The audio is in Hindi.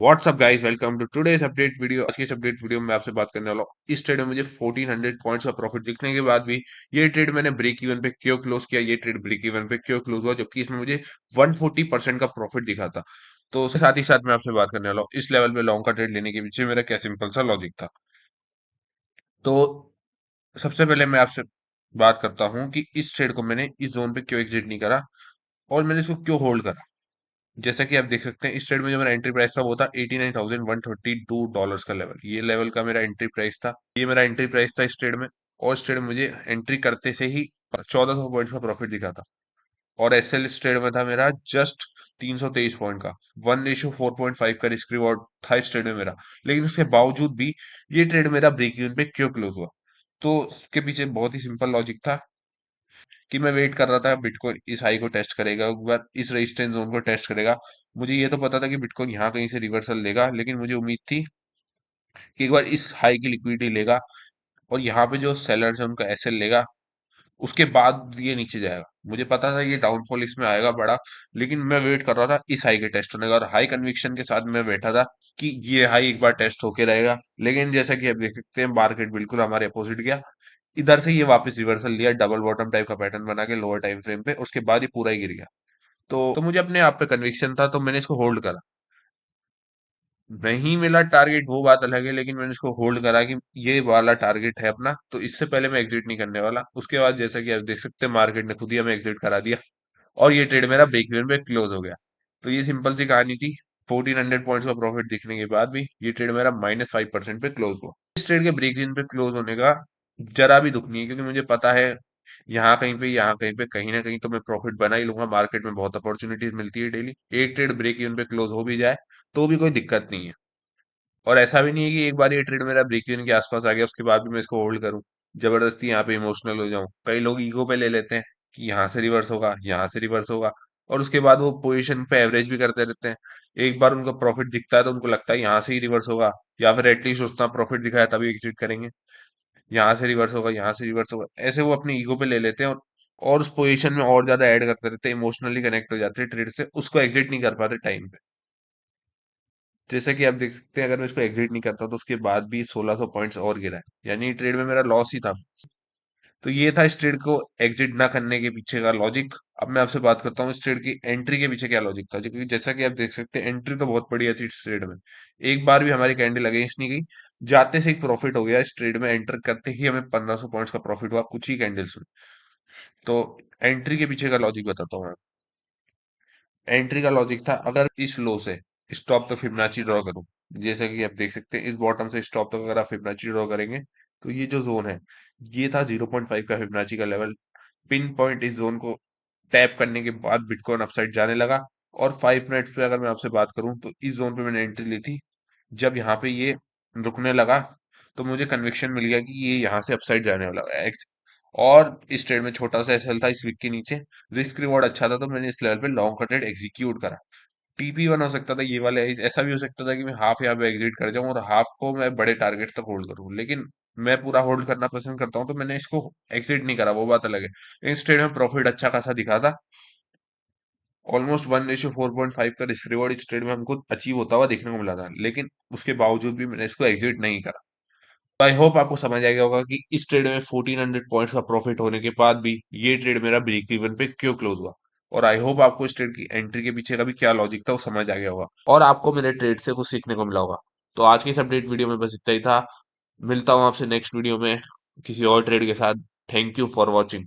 WhatsApp guys, welcome to today's update video. आज की इस अपडेट वीडियो में आपसे बात करने वाला हूँ। इस ट्रेड में मुझे 1400 पॉइंट्स का प्रॉफिट दिखने के बाद भी ये ट्रेड मैंने ब्रेक इवन पे क्यों क्लोज किया, ये ट्रेड ब्रेक इवन पे क्यों क्लोज हुआ, जबकि इसमें मुझे 140% का प्रॉफिट दिखा था। तो उसके साथ ही साथ मैं आपसे बात करने वाला हूँ इस लेवल पे लॉन्ग का ट्रेड लेने के पीछे मेरा क्या सिंपल सा लॉजिक था। तो सबसे पहले मैं आपसे बात करता हूँ कि इस ट्रेड को मैंने इस जोन पे क्यों एग्जिट नहीं करा और मैंने इसको क्यों होल्ड करा। जैसा कि आप देख सकते हैं, इस ट्रेड में जो मेरा एंट्री प्राइस था वो था $89,132 का लेवल। ये लेवल का मेरा एंट्री प्राइस था, ये मेरा एंट्री प्राइस था इस ट्रेड में। और इस ट्रेड में मुझे एंट्री करते से ही 1400 पॉइंट्स का प्रॉफिट दिखा था। और एसएल इस ट्रेड में था मेरा जस्ट 323 पॉइंट का। 1:4.5 का रिस्क रिवॉर्ड था इस ट्रेड में मेरा। लेकिन उसके बावजूद भी ये ट्रेड मेरा ब्रेक इवन पे क्यों क्लोज हुआ, तो उसके पीछे बहुत ही सिंपल लॉजिक था कि मैं वेट कर रहा था बिटकॉइन इस हाई को टेस्ट करेगा, एक बार इस रेजिस्टेंस जोन को टेस्ट करेगा। मुझे ये तो पता था कि बिटकॉइन यहाँ कहीं से रिवर्सल लेगा, लेकिन मुझे उम्मीद थी कि एक बार इस हाई की लिक्विडिटी लेगा और यहाँ पे जो सेलर्स है उनका एसएल लेगा, उसके बाद ये नीचे जाएगा। मुझे पता था ये डाउनफॉल इसमें आएगा बड़ा, लेकिन मैं वेट कर रहा था इस हाई के टेस्ट होने का और हाई कन्विक्शन के साथ मैं बैठा था कि ये हाई एक बार टेस्ट होके रहेगा। लेकिन जैसा कि आप देख सकते हैं, मार्केट बिल्कुल हमारे अपोजिट गया। इधर से ये वापस रिवर्सल लिया, डबल बॉटम टाइप का पैटर्न बना के लोअर टाइम फ्रेम पे, उसके बाद ये पूरा ही गिर गया। तो मुझे अपने आप पे कन्विक्शन था, तो मैंने इसको होल्ड करा। नहीं मिला टारगेट वो बात अलग है, लेकिन मैंने इसको होल्ड करा कि ये वाला टारगेट है अपना, तो इससे पहले मैं एग्जिट नहीं करने वाला। उसके बाद जैसा कि आप देख सकते हैं, मार्केट ने खुद ही हमें एग्जिट करा दिया और ये ट्रेड मेरा ब्रेक इवन पे क्लोज हो गया। तो ये सिंपल सी कहानी थी। 1400 पॉइंट्स का प्रॉफिट दिखने के बाद भी ये ट्रेड मेरा -5% पे क्लोज हुआ। इस ट्रेड के ब्रेक इवन पे क्लोज होने का जरा भी दुख नहीं है, क्योंकि मुझे पता है यहाँ कहीं पे कहीं ना कहीं तो मैं प्रॉफिट बना ही लूंगा। मार्केट में बहुत अपॉर्चुनिटीज मिलती है डेली। एक ट्रेड ब्रेक इवन पे क्लोज हो भी जाए तो भी कोई दिक्कत नहीं है। और ऐसा भी नहीं है कि एक बार ये ट्रेड मेरा ब्रेक इवन के आसपास आ गया उसके बाद भी मैं इसको होल्ड करूं, जबरदस्ती यहाँ पे इमोशनल हो जाऊं। कई लोग ईगो पे ले लेते हैं कि यहाँ से रिवर्स होगा, यहाँ से रिवर्स होगा, और उसके बाद वो पोजीशन पे एवरेज भी करते रहते हैं। एक बार उनका प्रॉफिट दिखता है तो उनको लगता है यहाँ से ही रिवर्स होगा, या फिर एटलीस्ट उतना प्रॉफिट दिखाया तभी एग्जिट करेंगे। यहाँ से रिवर्स होगा, यहाँ से रिवर्स होगा, ऐसे वो अपनी ईगो पे ले लेते हैं और उस पोजीशन में और ज्यादा ऐड करते रहते हैं, इमोशनली कनेक्ट हो जाते हैं ट्रेड से, उसको एग्जिट नहीं कर पाते टाइम पे। जैसा कि आप देख सकते हैं, अगर मैं इसको एग्जिट नहीं करता तो उसके बाद भी 1600 पॉइंट्स और गिरा है, यानी ट्रेड में मेरा लॉस ही था। तो ये था इस ट्रेड को एग्जिट ना करने के पीछे का लॉजिक। अब मैं आपसे बात करता हूँ इस ट्रेड की एंट्री के पीछे क्या लॉजिक था, क्योंकि जैसा कि आप देख सकते हैं, एंट्री तो बहुत बढ़िया थी इस ट्रेड में। एक बार भी हमारी कैंडल अगेंस्ट नहीं गई, जाते से एक प्रॉफिट हो गया। इस ट्रेड में एंटर करते ही हमें 1500 पॉइंट्स का प्रॉफिट हुआ कुछ ही कैंडल्स में। तो एंट्री के पीछे का लॉजिक बताता हूँ। एंट्री का लॉजिक था, अगर इस लो से स्टॉप तक फिबोनाची ड्रॉ करूं, जैसे कि आप देख सकते हैं इस बॉटम से स्टॉप तक अगर आप फिबोनाची ड्रॉ करेंगे तो ये जो जोन है ये था 0.5 का फिबोनाची का लेवल। पिन पॉइंट इस जोन को टैप करने के बाद बिटकॉइन अपसाइड जाने लगा। और 5 मिनट्स पे अगर मैं आपसे बात करूं तो इस जोन पे मैंने एंट्री ली थी। जब यहाँ पे ये रुकने लगा तो मुझे कन्विक्शन मिल गया कि ये यहाँ से अपसाइड जाने वाला है। और इस ट्रेड में छोटा सा एसएल था इस वीक के नीचे। रिस्क रिवॉर्ड अच्छा था, तो मैंने इस लेवल पे लॉन्ग का ट्रेड एग्जीक्यूट करा। टीपी वन हो सकता था ये वाले, ऐसा भी हो सकता था कि मैं हाफ यहाँ पे एग्जिट कर जाऊं और हाफ को मैं बड़े टारगेट्स तक होल्ड करूं, लेकिन मैं पूरा होल्ड करना पसंद करता हूं, तो मैंने इसको एग्जिट नहीं करा, वो बात अलग है। इस ट्रेड में प्रॉफिट अच्छा खासा दिखा था। ऑलमोस्ट 1:4.5 का रिस्क रिवॉर्ड इस ट्रेड में हमको अचीव होता हुआ देखने को मिला था, लेकिन उसके बावजूद भी मैंने इसको एग्जिट नहीं करा। तो आई होप आपको समझ आ गया होगा कि इस ट्रेड में 1400 पॉइंट्स का प्रॉफिट होने के बाद भी ये ट्रेड मेरा ब्रेक इवन पे क्यों क्लोज हुआ। और आई होप आपको इस ट्रेड की एंट्री के पीछे का भी क्या लॉजिक था वो समझ आ गया होगा और आपको मेरे ट्रेड से कुछ सीखने को मिला होगा। तो आज की इस अपडेट वीडियो में बस इतना ही था। मिलता हूँ आपसे नेक्स्ट वीडियो में किसी और ट्रेड के साथ। Thank you for watching.